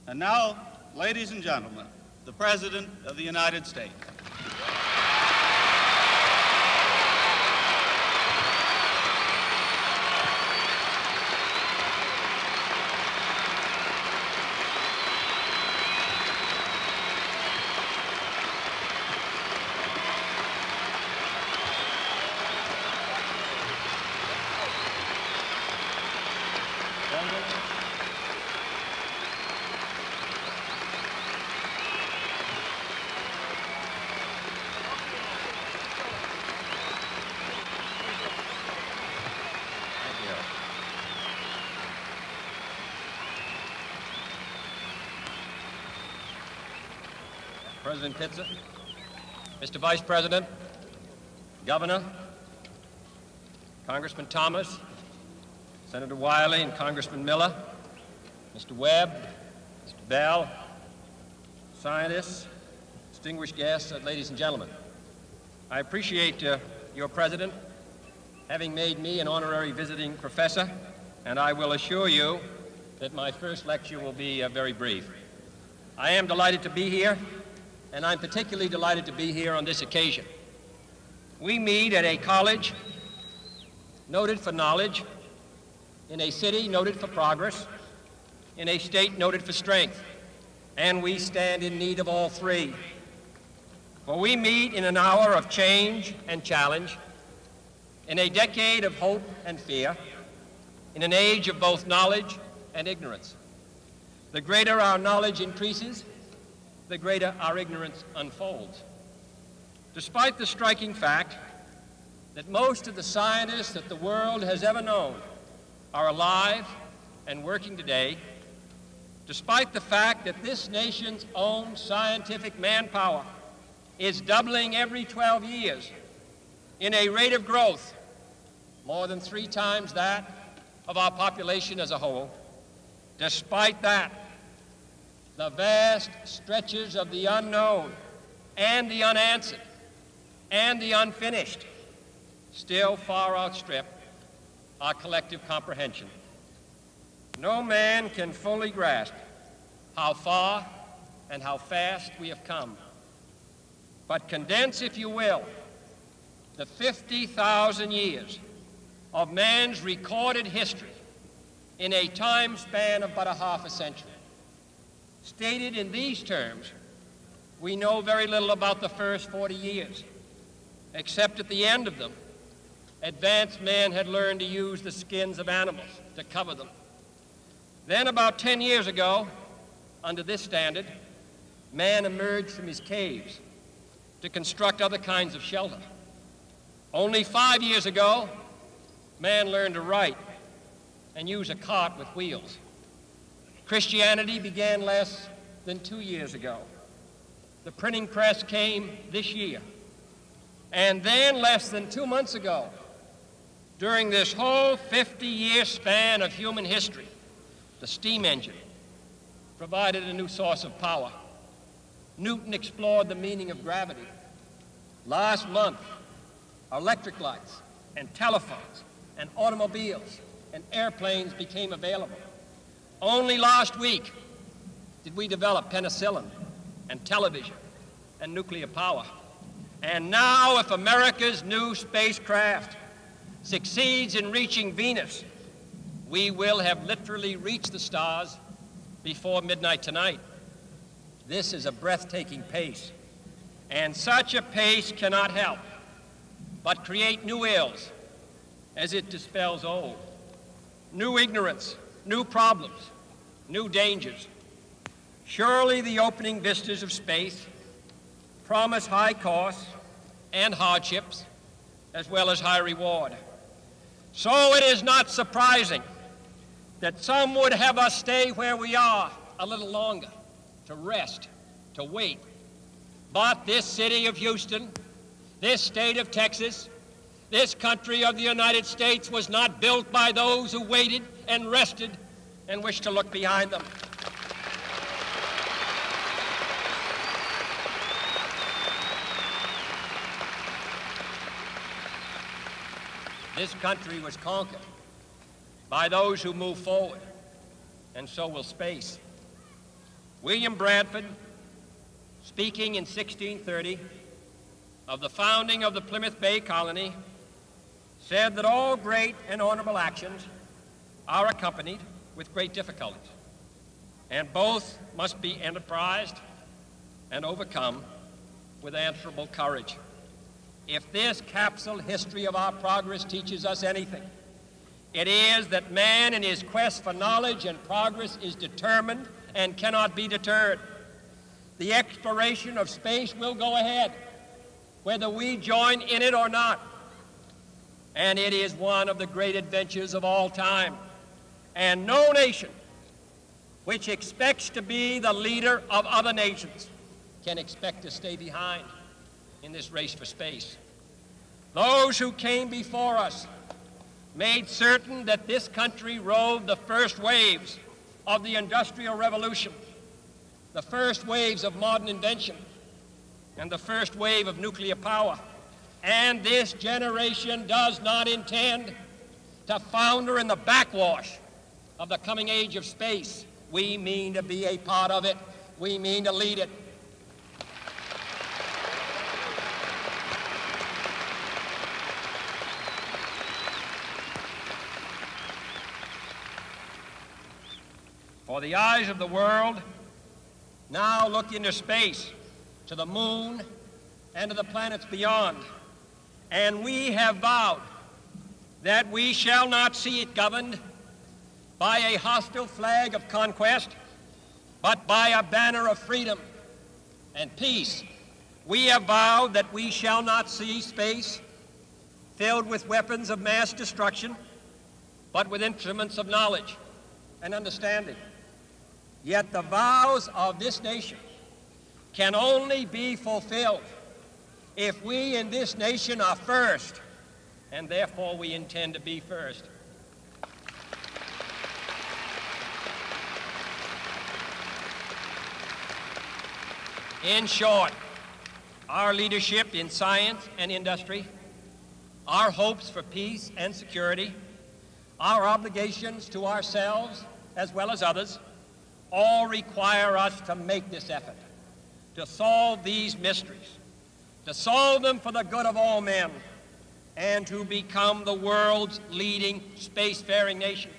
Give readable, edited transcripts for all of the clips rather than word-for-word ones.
And now, ladies and gentlemen, the President of the United States. President Pitzer, Mr. Vice President, Governor, Congressman Thomas, Senator Wiley and Congressman Miller, Mr. Webb, Mr. Bell, scientists, distinguished guests, ladies and gentlemen. I appreciate your President having made me an honorary visiting professor, and I will assure you that my first lecture will be very brief. I am delighted to be here, and I'm particularly delighted to be here on this occasion. We meet at a college noted for knowledge, in a city noted for progress, in a state noted for strength, and we stand in need of all three. For we meet in an hour of change and challenge, in a decade of hope and fear, in an age of both knowledge and ignorance. The greater our knowledge increases, the greater our ignorance unfolds. Despite the striking fact that most of the scientists that the world has ever known are alive and working today, despite the fact that this nation's own scientific manpower is doubling every 12 years in a rate of growth more than 3 times that of our population as a whole, despite that, the vast stretches of the unknown and the unanswered and the unfinished still far outstrip our collective comprehension. No man can fully grasp how far and how fast we have come. But condense, if you will, the 50,000 years of man's recorded history in a time span of but a half a century. Stated in these terms, we know very little about the first 40 years, except at the end of them, advanced man had learned to use the skins of animals to cover them. Then about 10 years ago, under this standard, man emerged from his caves to construct other kinds of shelter. Only 5 years ago, man learned to write and use a cart with wheels. Christianity began less than 2 years ago. The printing press came this year. And then less than 2 months ago, during this whole 50-year span of human history, the steam engine provided a new source of power. Newton explored the meaning of gravity. Last month, electric lights and telephones and automobiles and airplanes became available. Only last week did we develop penicillin and television and nuclear power. And now, if America's new spacecraft succeeds in reaching Venus, we will have literally reached the stars before midnight tonight. This is a breathtaking pace, and such a pace cannot help but create new ills as it dispels old. New ignorance, new problems, new dangers. Surely the opening vistas of space promise high costs and hardships, as well as high reward. So it is not surprising that some would have us stay where we are a little longer, to rest, to wait. But this city of Houston, this state of Texas, this country of the United States was not built by those who waited and rested and wished to look behind them. This country was conquered by those who move forward, and so will space. William Bradford, speaking in 1630 of the founding of the Plymouth Bay Colony, said that all great and honorable actions are accompanied with great difficulties, and both must be enterprised and overcome with answerable courage. If this capsule history of our progress teaches us anything, it is that man in his quest for knowledge and progress is determined and cannot be deterred. The exploration of space will go ahead, whether we join in it or not. And it is one of the great adventures of all time. And no nation which expects to be the leader of other nations can expect to stay behind in this race for space. Those who came before us made certain that this country rode the first waves of the Industrial Revolution, the first waves of modern invention, and the first wave of nuclear power. And this generation does not intend to founder in the backwash of the coming age of space. We mean to be a part of it. We mean to lead it. For the eyes of the world now look into space, to the moon and to the planets beyond. And we have vowed that we shall not see it governed by a hostile flag of conquest, but by a banner of freedom and peace. We have vowed that we shall not see space filled with weapons of mass destruction, but with instruments of knowledge and understanding. Yet the vows of this nation can only be fulfilled if we in this nation are first, and therefore we intend to be first. In short, our leadership in science and industry, our hopes for peace and security, our obligations to ourselves as well as others, all require us to make this effort, to solve these mysteries, to solve them for the good of all men, and to become the world's leading spacefaring nation.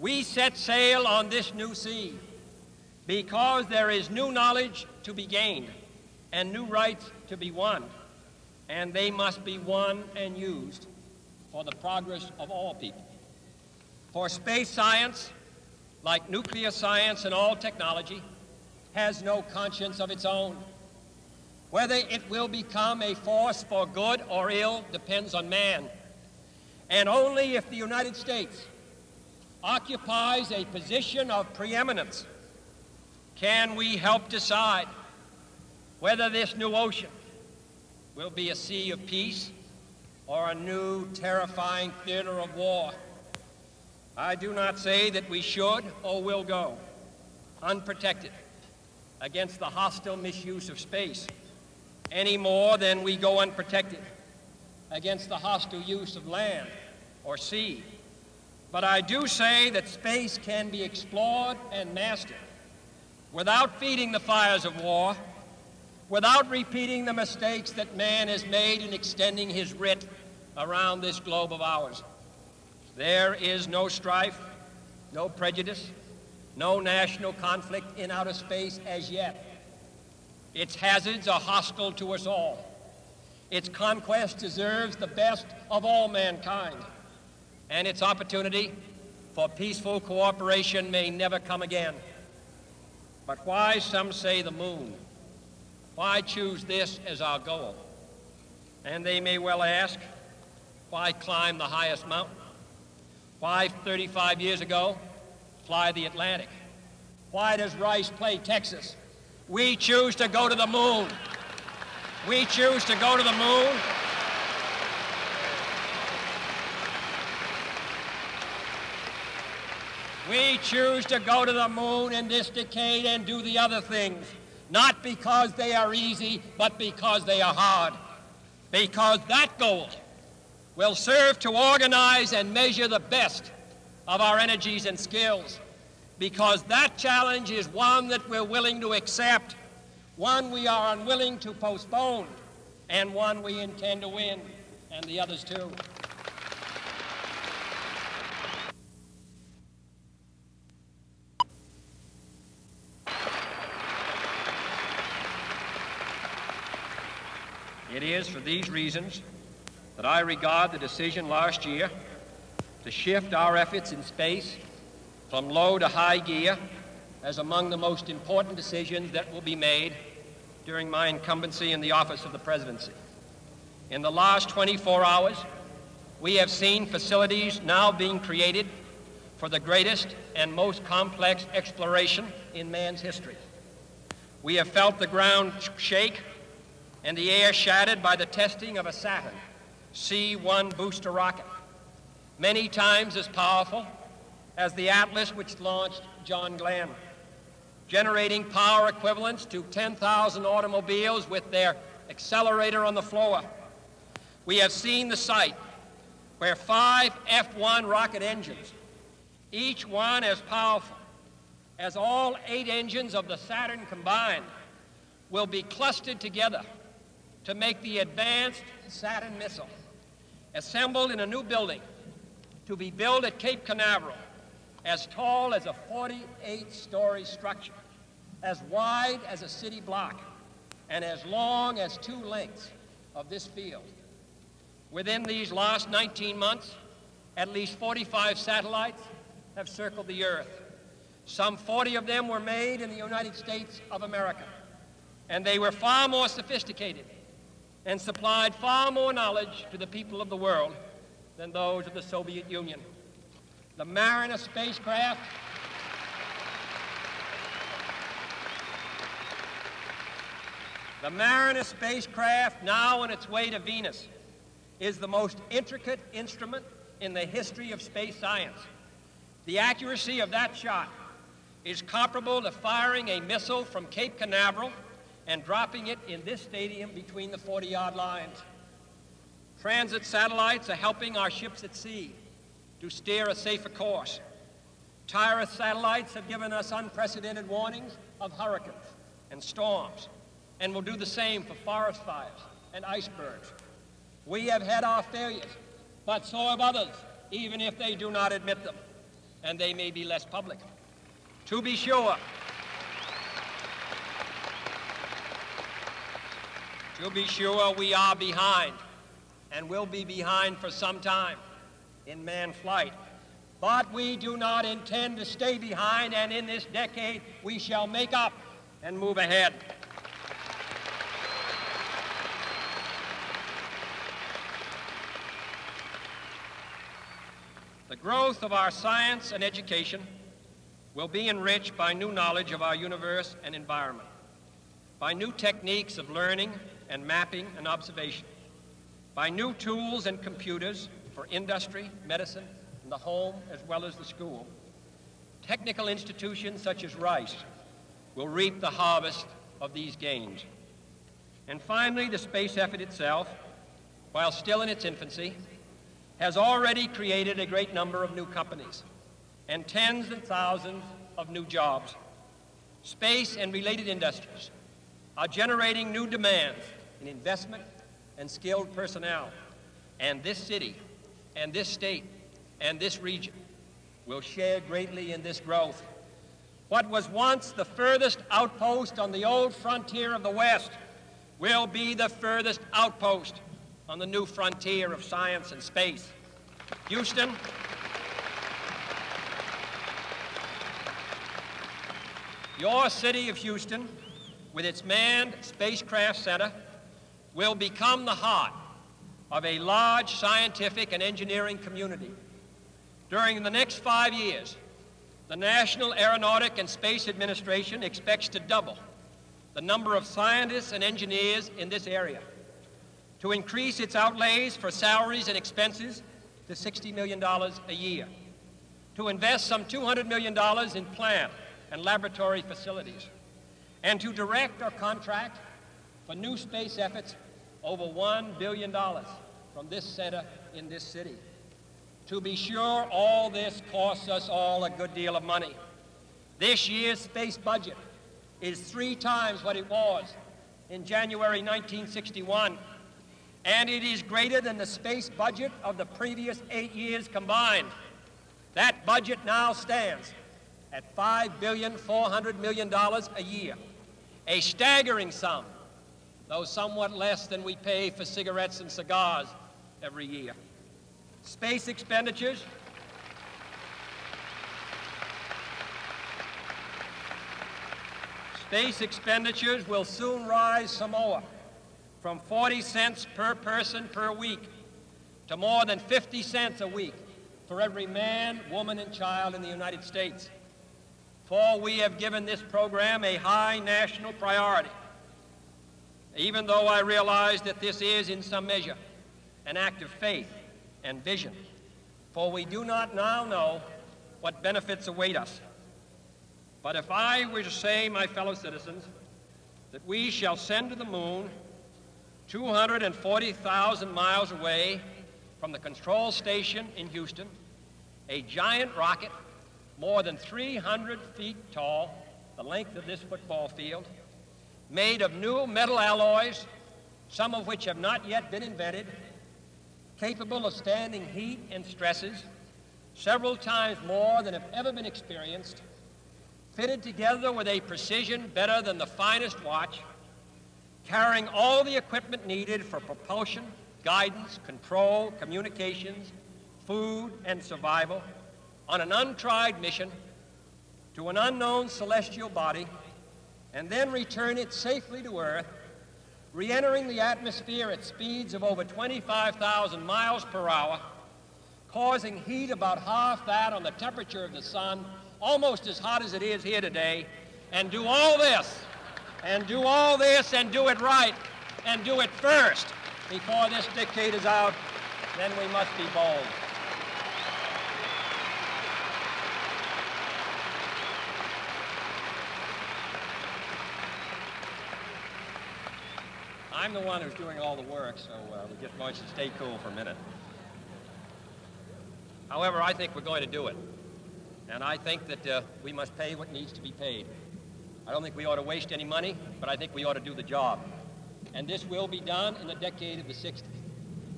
We set sail on this new sea because there is new knowledge to be gained and new rights to be won, and they must be won and used for the progress of all people. For space science, like nuclear science and all technology, has no conscience of its own. Whether it will become a force for good or ill depends on man. And only if the United States occupies a position of preeminence can we help decide whether this new ocean will be a sea of peace or a new terrifying theater of war. I do not say that we should or will go unprotected against the hostile misuse of space any more than we go unprotected against the hostile use of land or sea. But I do say that space can be explored and mastered without feeding the fires of war, without repeating the mistakes that man has made in extending his writ around this globe of ours. There is no strife, no prejudice, no national conflict in outer space as yet. Its hazards are hostile to us all. Its conquest deserves the best of all mankind, and its opportunity for peaceful cooperation may never come again. But why, some say, the moon? Why choose this as our goal? And they may well ask, why climb the highest mountain? Why, 35 years ago, fly the Atlantic? Why does Rice play Texas? We choose to go to the moon. We choose to go to the moon. We choose to go to the moon in this decade and do the other things, not because they are easy, but because they are hard. Because that goal will serve to organize and measure the best of our energies and skills. because that challenge is one that we're willing to accept, one we are unwilling to postpone, and one we intend to win, and the others too. It is for these reasons that I regard the decision last year to shift our efforts in space from low to high gear as among the most important decisions that will be made during my incumbency in the office of the presidency. In the last 24 hours, we have seen facilities now being created for the greatest and most complex exploration in man's history. We have felt the ground shake and the air shattered by the testing of a Saturn C-1 booster rocket, many times as powerful as the Atlas which launched John Glenn, generating power equivalents to 10,000 automobiles with their accelerator on the floor. We have seen the site where 5 F-1 rocket engines, each one as powerful as all 8 engines of the Saturn combined, will be clustered together to make the advanced Saturn missile, assembled in a new building to be built at Cape Canaveral, as tall as a 48-story structure, as wide as a city block, and as long as 2 lengths of this field. Within these last 19 months, at least 45 satellites have circled the Earth. Some 40 of them were made in the United States of America, and they were far more sophisticated and supplied far more knowledge to the people of the world than those of the Soviet Union. The Mariner spacecraft now on its way to Venus is the most intricate instrument in the history of space science. The accuracy of that shot is comparable to firing a missile from Cape Canaveral and dropping it in this stadium between the 40-yard lines. Transit satellites are helping our ships at sea to steer a safer course. Tireless satellites have given us unprecedented warnings of hurricanes and storms, and will do the same for forest fires and icebergs. We have had our failures, but so have others, even if they do not admit them, and they may be less public. To be sure, we are behind, and will be behind for some time in manned flight. But we do not intend to stay behind, and in this decade we shall make up and move ahead. The growth of our science and education will be enriched by new knowledge of our universe and environment, by new techniques of learning and mapping and observation, by new tools and computers for industry, medicine, and the home as well as the school. Technical institutions such as Rice will reap the harvest of these gains. And finally, the space effort itself, while still in its infancy, has already created a great number of new companies and tens and thousands of new jobs. Space and related industries are generating new demands in investment and skilled personnel, and this city and this state and this region will share greatly in this growth. What was once the furthest outpost on the old frontier of the West will be the furthest outpost on the new frontier of science and space. Houston, your city of Houston, with its manned spacecraft center, will become the heart of a large scientific and engineering community. During the next 5 years, the National Aeronautic and Space Administration expects to double the number of scientists and engineers in this area, to increase its outlays for salaries and expenses to $60 million a year, to invest some $200 million in plant and laboratory facilities, and to direct or contract for new space efforts over $1 billion from this center in this city. To be sure, all this costs us all a good deal of money, This year's space budget is 3 times what it was in January 1961, and it is greater than the space budget of the previous 8 years combined. That budget now stands at $5.4 billion a year, a staggering sum, though somewhat less than we pay for cigarettes and cigars every year. Space expenditures will soon rise some more, from 40 cents per person per week to more than 50 cents a week for every man, woman, and child in the United States. For we have given this program a high national priority, even though I realize that this is, in some measure, an act of faith and vision, for we do not now know what benefits await us. But if I were to say, my fellow citizens, that we shall send to the moon 240,000 miles away from the control station in Houston, a giant rocket more than 300 feet tall, the length of this football field, made of new metal alloys, some of which have not yet been invented, capable of standing heat and stresses several times more than have ever been experienced, fitted together with a precision better than the finest watch, carrying all the equipment needed for propulsion, guidance, control, communications, food, and survival, on an untried mission to an unknown celestial body, and then return it safely to Earth, re-entering the atmosphere at speeds of over 25,000 miles per hour, causing heat about half that on the temperature of the sun, almost as hot as it is here today, and do all this, and do it right, and do it first before this decade is out, then we must be bold. I'm the one who's doing all the work, so we're just going to stay cool for a minute. However, I think we're going to do it. And I think that we must pay what needs to be paid. I don't think we ought to waste any money, but I think we ought to do the job. And this will be done in the decade of the 60s.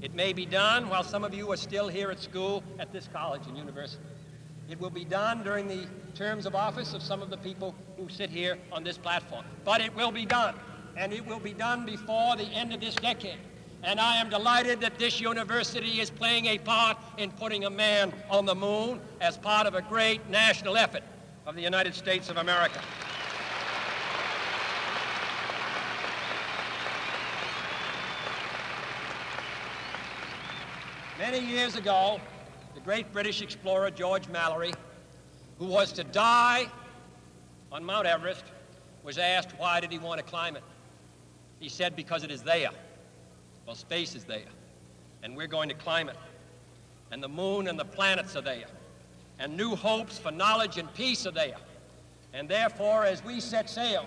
It may be done while some of you are still here at school at this college and university. It will be done during the terms of office of some of the people who sit here on this platform. But it will be done. And it will be done before the end of this decade. And I am delighted that this university is playing a part in putting a man on the moon as part of a great national effort of the United States of America. Many years ago, the great British explorer George Mallory, who was to die on Mount Everest, was asked why did he want to climb it. He said, because it is there. Well, space is there, and we're going to climb it. And the moon and the planets are there. And new hopes for knowledge and peace are there. And therefore, as we set sail,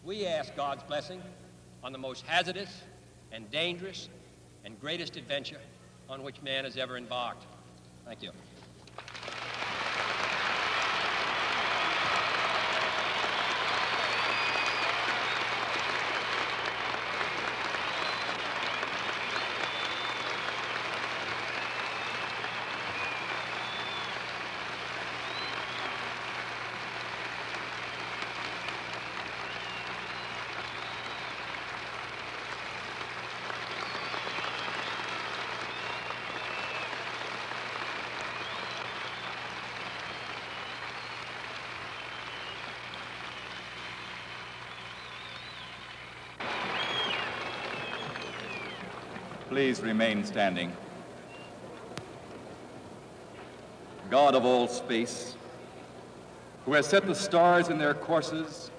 we ask God's blessing on the most hazardous and dangerous and greatest adventure on which man has ever embarked. Thank you. Please remain standing. God of all space, who has set the stars in their courses,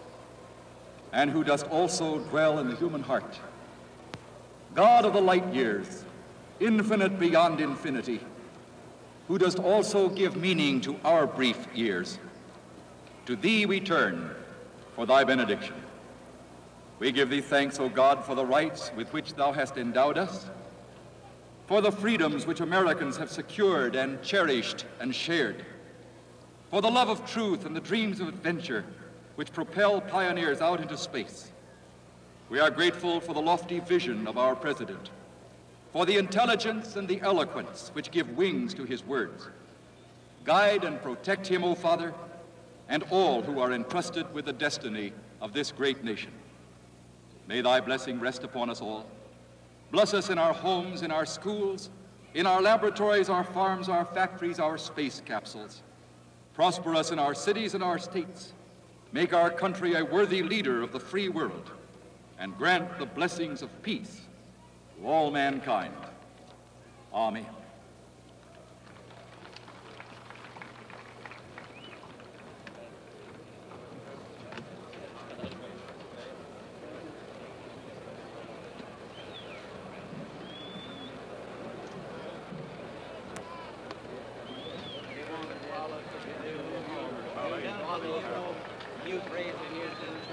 and who dost also dwell in the human heart, God of the light years, infinite beyond infinity, who dost also give meaning to our brief years, to thee we turn for thy benediction. We give thee thanks, O God, for the rights with which thou hast endowed us, for the freedoms which Americans have secured and cherished and shared, for the love of truth and the dreams of adventure which propel pioneers out into space. We are grateful for the lofty vision of our President, for the intelligence and the eloquence which give wings to his words. Guide and protect him, O Father, and all who are entrusted with the destiny of this great nation. May thy blessing rest upon us all. Bless us in our homes, in our schools, in our laboratories, our farms, our factories, our space capsules. Prosper us in our cities and our states. Make our country a worthy leader of the free world, and grant the blessings of peace to all mankind. Amen. You raise your hands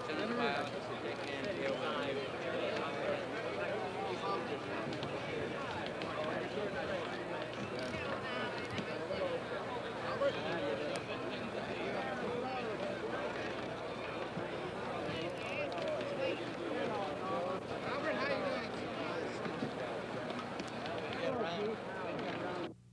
to the fire.